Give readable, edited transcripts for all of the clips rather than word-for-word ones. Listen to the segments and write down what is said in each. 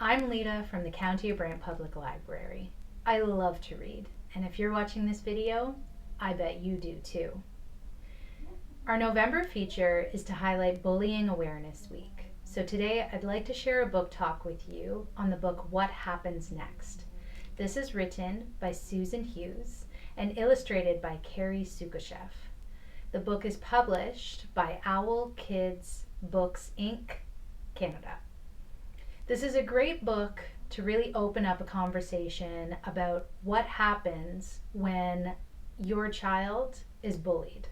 I'm Leta from the County of Brant Public Library. I love to read, and if you're watching this video, I bet you do too. Our November feature is to highlight Bullying Awareness Week. So today I'd like to share a book talk with you on the book What Happens Next. This is written by Susan Hughes and illustrated by Carrie Sukashev. The book is published by Owlkids Books Inc. Canada. This is a great book to really open up a conversation about what happens when your child is bullied.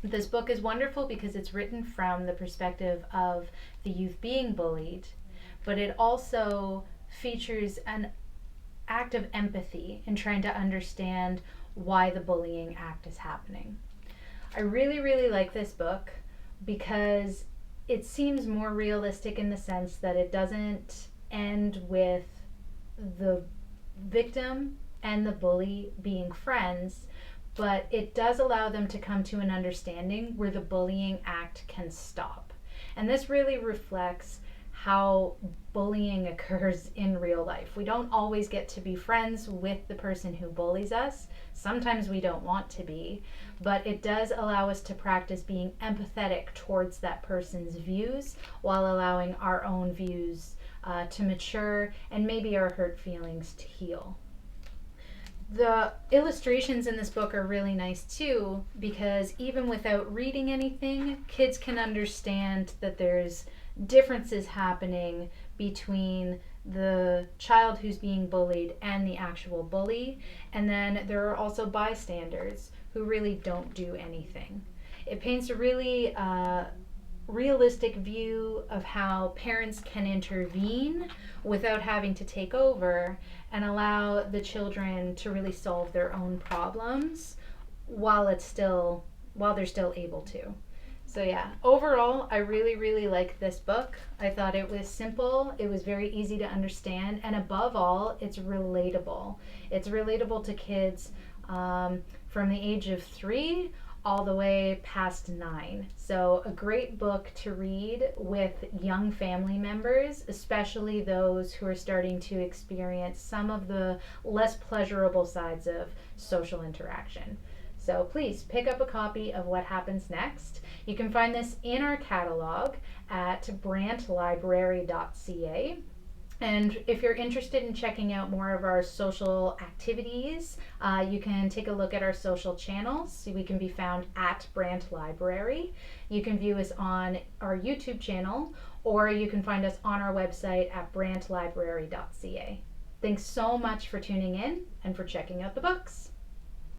This book is wonderful because it's written from the perspective of the youth being bullied, but it also features an act of empathy in trying to understand why the bullying act is happening. I really like this book because it seems more realistic in the sense that it doesn't end with the victim and the bully being friends, but it does allow them to come to an understanding where the bullying act can stop. And this really reflects how bullying occurs in real life. We don't always get to be friends with the person who bullies us. Sometimes we don't want to be, but it does allow us to practice being empathetic towards that person's views while allowing our own views to mature and maybe our hurt feelings to heal. The illustrations in this book are really nice too, because even without reading anything, kids can understand that there's differences happening between the child who's being bullied and the actual bully, and then there are also bystanders who really don't do anything. It paints a really realistic view of how parents can intervene without having to take over and allow the children to really solve their own problems while they're still able to. So yeah, overall, I really like this book. I thought it was simple, it was very easy to understand, and above all, it's relatable. It's relatable to kids from the age of 3 all the way past 9. So a great book to read with young family members, especially those who are starting to experience some of the less pleasurable sides of social interaction. So please pick up a copy of What Happens Next. You can find this in our catalog at brantlibrary.ca. And if you're interested in checking out more of our social activities, you can take a look at our social channels. We can be found at Brant Library. You can view us on our YouTube channel, or you can find us on our website at brantlibrary.ca. Thanks so much for tuning in and for checking out the books.